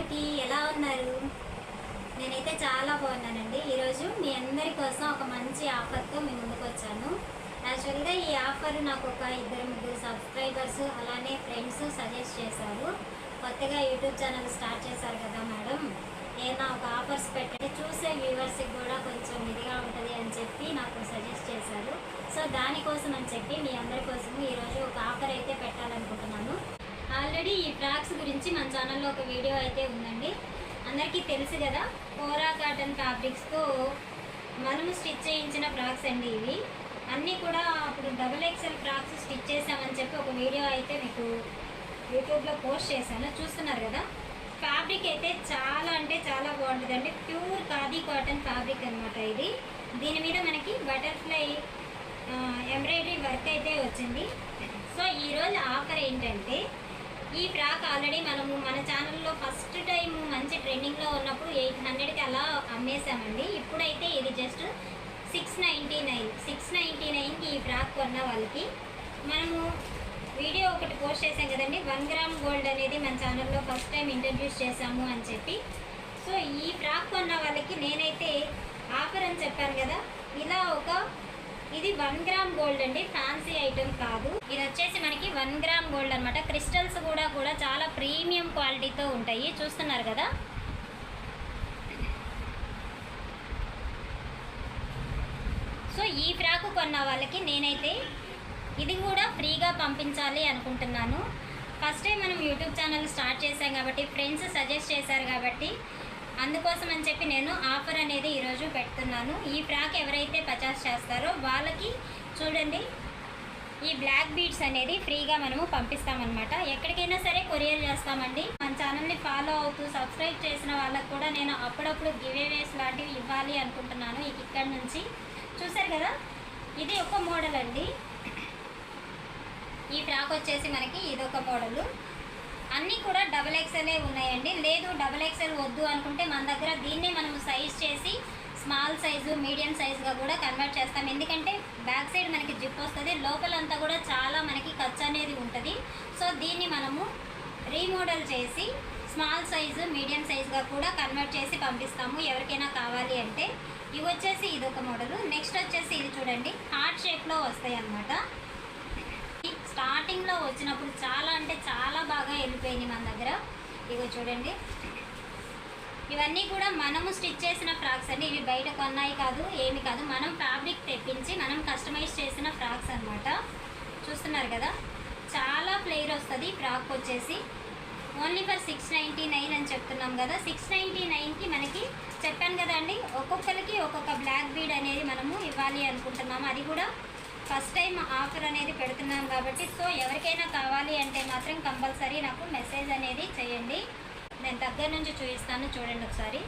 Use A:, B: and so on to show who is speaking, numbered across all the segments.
A: అందరికీ ఎలా ఉన్నారు? నేనైతే చాలా బాగున్నానండి. ఈరోజు మీ అందరి కోసం ఒక మంచి ఆఫర్తో మీ ముందుకు వచ్చాను. యాక్చువల్గా ఈ ఆఫర్ నాకు ఒక 2-3 సబ్స్క్రైబర్స్ అలానే ఫ్రెండ్స్ సజెస్ట్ చేశారు. కొత్తగా యూట్యూబ్ ఛానల్ స్టార్ట్ చేశారు కదా మేడం, ఏదైనా ఒక ఆఫర్స్ పెట్టండి, చూసే వ్యూవర్స్కి కూడా కొంచెం ఇదిగా ఉంటుంది అని చెప్పి నాకు సజెస్ట్ చేశారు. సో దానికోసం అని చెప్పి మీ అందరి కోసం ఈరోజు ఒక ఆఫర్ అయితే పెట్టాలనుకుంటున్నాను. ఆల్రెడీ ఈ ఫ్రాక్స్ గురించి మన ఛానల్లో ఒక వీడియో అయితే ఉందండి. అందరికీ తెలుసు కదా, కోరా కాటన్ ఫ్యాబ్రిక్స్తో మనము స్టిచ్ చేయించిన ఫ్రాక్స్ అండి ఇవి. అన్నీ కూడా అప్పుడు XXL ఫ్రాక్స్ స్టిచ్ చేసామని చెప్పి ఒక వీడియో అయితే మీకు యూట్యూబ్లో పోస్ట్ చేశాను, చూస్తున్నారు కదా. ఫ్యాబ్రిక్ అయితే చాలా అంటే చాలా బాగుంటుందండి. ప్యూర్ ఖాదీ కాటన్ ఫ్యాబ్రిక్ అనమాట ఇది. దీని మీద మనకి బటర్ఫ్లై ఎంబ్రాయిడరీ వర్క్ అయితే వచ్చింది. సో ఈరోజు ఆఫర్ ఏంటంటే, ఈ ఫ్రాక్ ఆల్రెడీ మనము మన ఛానల్లో ఫస్ట్ టైం మంచి ట్రెండింగ్లో ఉన్నప్పుడు 800కి అలా అమ్మేసామండి. ఇప్పుడైతే ఇది జస్ట్ 699కి ఈ ఫ్రాక్ కొన్న వాళ్ళకి మనము వీడియో ఒకటి పోస్ట్ చేసాం కదండి, 1 గ్రామ్ గోల్డ్ అనేది మన ఛానల్లో ఫస్ట్ టైం ఇంట్రడ్యూస్ చేసాము అని చెప్పి. సో ఈ ఫ్రాక్ కొన్న వాళ్ళకి నేనైతే ఆఫర్ అని చెప్పాను కదా, ఇలా ఇది 1 గ్రామ్ గోల్డ్ అండి, ఫ్యాన్సీ ఐటమ్ కాదు. ఇది వచ్చేసి మనకి 1 గ్రామ్ గోల్డ్ అనమాట. క్రిస్టల్స్ కూడా చాలా ప్రీమియం క్వాలిటీతో ఉంటాయి, చూస్తున్నారు కదా. సో ఈ ఫ్రాక్ కొన్న వాళ్ళకి నేనైతే ఇది కూడా ఫ్రీగా పంపించాలి అనుకుంటున్నాను. ఫస్ట్ టైం మనం యూట్యూబ్ ఛానల్ స్టార్ట్ చేశాం కాబట్టి, ఫ్రెండ్స్ సజెస్ట్ చేశారు కాబట్టి, అందుకోసం అని చెప్పి నేను ఆఫర్ అనేది ఈరోజు పెడుతున్నాను. ఈ ఫ్రాక్ ఎవరైతే పర్చేస్ చేస్తారో వాళ్ళకి చూడండి, ఈ బ్లాక్ బీడ్స్ అనేది ఫ్రీగా మనము పంపిస్తామన్నమాట. ఎక్కడికైనా సరే కొరియర్ చేస్తామండి. మన ఛానల్ని ఫాలో అవుతూ సబ్స్క్రైబ్ చేసిన వాళ్ళకు కూడా నేను అప్పుడప్పుడు గివేవేస్ లాంటివి ఇవ్వాలి అనుకుంటున్నాను. ఇక్కడ నుంచి చూసారు కదా, ఇది ఒక మోడల్ అండి. ఈ ఫ్రాక్ వచ్చేసి మనకి ఇదొక మోడలు. అన్నీ కూడా XXL ఉన్నాయండి. లేదు XXL వద్దు అనుకుంటే మన దగ్గర దీన్నే మనం సైజ్ చేసి స్మాల్ సైజు మీడియం సైజుగా కూడా కన్వర్ట్ చేస్తాం. ఎందుకంటే బ్యాక్ సైడ్ మనకి జిప్ వస్తుంది, లోపలంతా కూడా చాలా మనకి ఖర్చు అనేది ఉంటుంది. సో దీన్ని మనము రీమోడల్ చేసి స్మాల్ సైజు మీడియం సైజుగా కూడా కన్వర్ట్ చేసి పంపిస్తాము ఎవరికైనా కావాలి అంటే. ఇవి వచ్చేసి ఇదొక మోడలు. నెక్స్ట్ వచ్చేసి ఇది చూడండి, హార్ట్ షేప్లో వస్తాయి అన్నమాట. స్టార్టింగ్లో వచ్చినప్పుడు చాలా అంటే చాలా బాగా వెళ్ళిపోయింది మన దగ్గర. ఇగో చూడండి, ఇవన్నీ కూడా మనము స్టిచ్ చేసిన ఫ్రాక్స్ అండి. ఇవి బయట కొన్నాయి కాదు, ఏమి కాదు, మనం ఫ్యాబ్రిక్ తెప్పించి మనం కస్టమైజ్ చేసిన ఫ్రాక్స్ అనమాట. చూస్తున్నారు కదా, చాలా ఫ్లేర్ వస్తుంది. ఫ్రాక్ వచ్చేసి ఓన్లీ ఫర్ 699 అని చెప్తున్నాం కదా. 699కి మనకి చెప్పాను కదండి, ఒక్కొక్కరికి ఒక్కొక్క బ్లాక్ బీడ్ అనేది మనము ఇవ్వాలి అనుకుంటున్నాము. అది కూడా ఫస్ట్ టైం ఆఫర్ అనేది పెడుతున్నాం కాబట్టి. సో ఎవరికైనా కావాలి అంటే మాత్రం కంపల్సరీ నాకు మెసేజ్ అనేది చేయండి. నేను దగ్గర నుంచి చూపిస్తాను, చూడండి ఒకసారి.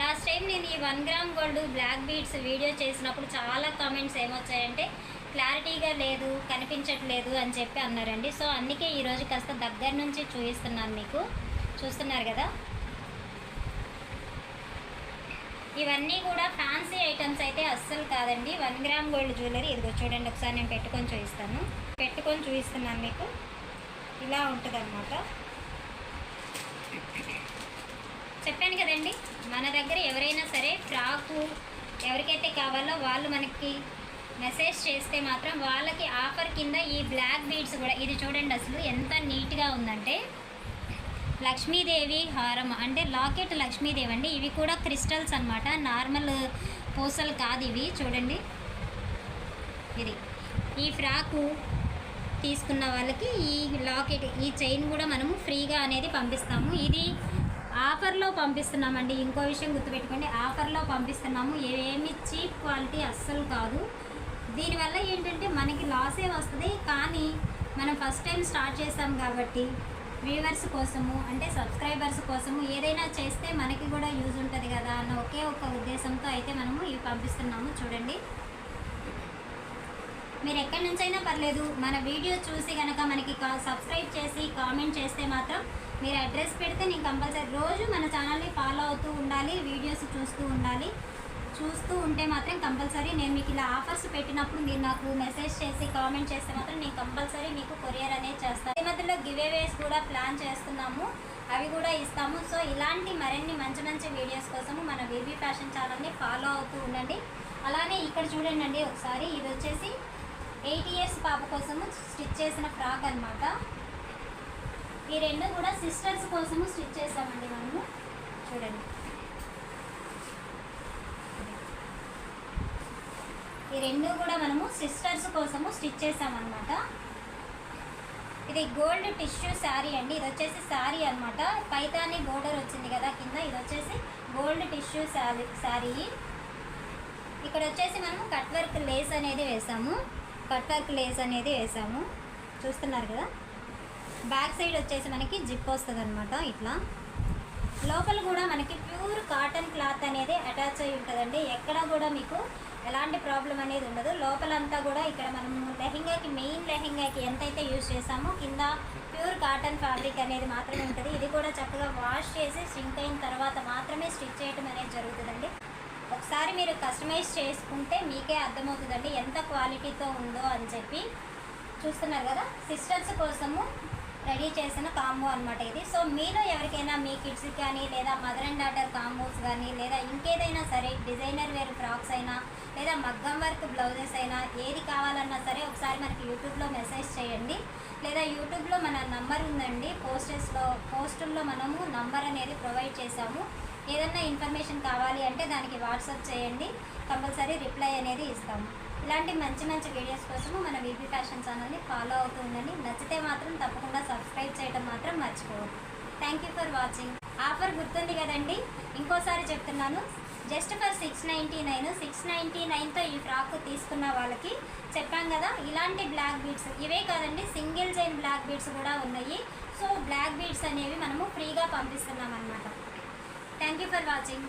A: లాస్ట్ టైం నేను ఈ 1 gram gold black beads video చేసినప్పుడు చాలా కామెంట్స్ ఏమొచ్చాయంటే, క్లారిటీగా లేదు, కనిపించట్లేదు అని చెప్పి అన్నారండి. సో అందుకే ఈరోజు కాస్త దగ్గర నుంచి చూపిస్తున్నాను మీకు. చూస్తున్నారు కదా, ఇవన్నీ కూడా ఫ్యాన్సీ ఐటమ్స్ అయితే అస్సలు కాదండి. 1 గ్రామ్ గోల్డ్ జ్యువెలరీ. ఇదిగో చూడండి ఒకసారి, నేను పెట్టుకొని చూపిస్తున్నాను మీకు. ఇలా ఉంటుంది అన్నమాట. చెప్పాను కదండి, మన దగ్గర ఎవరైనా సరే ఫ్రాకు ఎవరికైతే కావాలో వాళ్ళు మనకి మెసేజ్ చేస్తే మాత్రం వాళ్ళకి ఆఫర్ కింద ఈ బ్లాక్ బీడ్స్ కూడా, ఇది చూడండి అసలు ఎంత నీట్గా ఉందంటే, లక్ష్మీదేవి హారం అంటే లాకెట్ లక్ష్మీదేవి అండి. ఇవి కూడా క్రిస్టల్స్ అన్నమాట, నార్మల్ పూసలు కాదు ఇవి. చూడండి, ఇది ఈ ఫ్రాకు తీసుకున్న వాళ్ళకి ఈ లాకెట్, ఈ చైన్ కూడా మనము ఫ్రీగా అనేది పంపిస్తాము. ఇది ఆఫర్లో పంపిస్తున్నామండి. ఇంకో విషయం గుర్తుపెట్టుకోండి, ఆఫర్లో పంపిస్తున్నాము. ఏమి చీప్ క్వాలిటీ అస్సలు కాదు. దీనివల్ల ఏంటంటే మనకి లాసే వస్తుంది, కానీ మనం ఫస్ట్ టైం స్టార్ట్ చేస్తాం కాబట్టి వ్యూవర్స్ కోసము అంటే సబ్స్క్రైబర్స్ కోసము ఏదైనా చేస్తే మనకి కూడా యూజ్ ఉంటుంది కదా అన్న ఒకే ఒక ఉద్దేశంతో అయితే మనము ఇవి పంపిస్తున్నాము. చూడండి, మీరు ఎక్కడి నుంచైనా పర్లేదు, మన వీడియో చూసి కనుక మనకి సబ్స్క్రైబ్ చేసి కామెంట్ చేస్తే మాత్రం మీరు అడ్రస్ పెడితే నేను కంపల్సరీ రోజు మన ఛానల్ని ఫాలో అవుతూ ఉండాలి, వీడియోస్ చూస్తూ ఉండాలి. చూస్తూ ఉంటే మాత్రం కంపల్సరీ నేను మీకు ఇలా ఆఫర్స్ పెట్టినప్పుడు మీరు నాకు మెసేజ్ చేసి కామెంట్ చేస్తే మాత్రం నేను కంపల్సరీ మీకు కొరియర్ అనేది చేస్తాను. ఈ మధ్యలో గివ్ అవేస్ కూడా ప్లాన్ చేస్తున్నాము. అవి కూడా ఇస్తాము. సో ఇలాంటి మరిన్ని మంచి మంచి వీడియోస్ కోసము మన బేబీ ఫ్యాషన్ ఛానల్ని ఫాలో అవుతూ ఉండండి. అలానే ఇక్కడ చూడండి ఒకసారి, ఇది వచ్చేసి 8 years పాప కోసము స్టిచ్ చేసిన ఫ్రాక్ అనమాట. ఈ రెండు కూడా సిస్టర్స్ కోసము స్టిచ్ చేసామండి మనము. చూడండి, ఈ రెండు కూడా మనము సిస్టర్స్ కోసము స్టిచ్ చేసామన్నమాట. ఇది గోల్డ్ టిష్యూ శారీ అండి. ఇది వచ్చేసి శారీ అనమాట. పైతాని బోర్డర్ వచ్చింది కదా కింద, ఇది వచ్చేసి గోల్డ్ టిష్యూ శారీ. ఇక్కడ వచ్చేసి మనము కట్ వర్క్ లేస్ అనేది వేసాము. చూస్తున్నారు కదా. బ్యాక్ సైడ్ వచ్చేసి మనకి జిప్ వస్తుంది అనమాట. ఇట్లా లోపల కూడా మనకి ప్యూర్ కాటన్ క్లాత్ అనేది అటాచ్ అయి ఉంటుందండి. ఎక్కడ కూడా మీకు ఎలాంటి ప్రాబ్లం అనేది ఉండదు. లోపలంతా కూడా ఇక్కడ మనము మెయిన్ లెహెంగాకి ఎంతైతే యూజ్ చేసామో కింద ప్యూర్ కాటన్ ఫ్యాబ్రిక్ అనేది మాత్రమే ఉంటుంది. ఇది కూడా చక్కగా వాష్ చేసి సింక్ అయిన తర్వాత మాత్రమే స్టిచ్ చేయడం అనేది జరుగుతుందండి. ఒకసారి మీరు కస్టమైజ్ చేసుకుంటే మీకే అర్థమవుతుందండి ఎంత క్వాలిటీతో ఉందో అని చెప్పి. చూస్తున్నారు కదా, సిస్టర్స్ కోసము రెడీ చేసిన కాంబో అనమాట ఇది. సో మీలో ఎవరికైనా మీ కిడ్స్కి కానీ, లేదా మదర్ అండ్ డాటర్ కాంబోస్ కానీ, లేదా ఇంకేదైనా సరే డిజైనర్ వేర్ ఫ్రాక్స్ అయినా, లేదా మగ్గం వర్క్ బ్లౌజెస్ అయినా, ఏది కావాలన్నా సరే ఒకసారి మనకి యూట్యూబ్లో మెసేజ్ చేయండి. లేదా యూట్యూబ్లో మన నంబర్ ఉందండి, పోస్టుల్లో మనము నంబర్ అనేది ప్రొవైడ్ చేసాము. ఏదన్నా ఇన్ఫర్మేషన్ కావాలి అంటే దానికి వాట్సాప్ చేయండి, కంపల్సరీ రిప్లై అనేది ఇస్తాము. ఇలాంటి మంచి మంచి వీడియోస్ కోసము మన బేబీ ఫ్యాషన్ ఛానల్ని ఫాలో అవుతూ ఉండండి. నచ్చితే మాత్రం తప్పకుండా సబ్స్క్రైబ్ చేయడం మాత్రం మర్చిపోవద్దు. Thank you for watching. Offer గుర్తుంది కదండి, ఇంకోసారి చెప్తున్నాను. జస్ట్ ఫర్ 699తో ఈ ఫ్రాక్ తీసుకున్న వాళ్ళకి చెప్పాం కదా, ఇలాంటి బ్లాక్ బీడ్స్ ఇవే కాదండి, సింగిల్ చైన్ బ్లాక్ బీడ్స్ కూడా ఉన్నాయి. సో బ్లాక్ బీడ్స్ అనేవి మనము ఫ్రీగా పంపిస్తున్నాం అన్నమాట. Thank you for watching.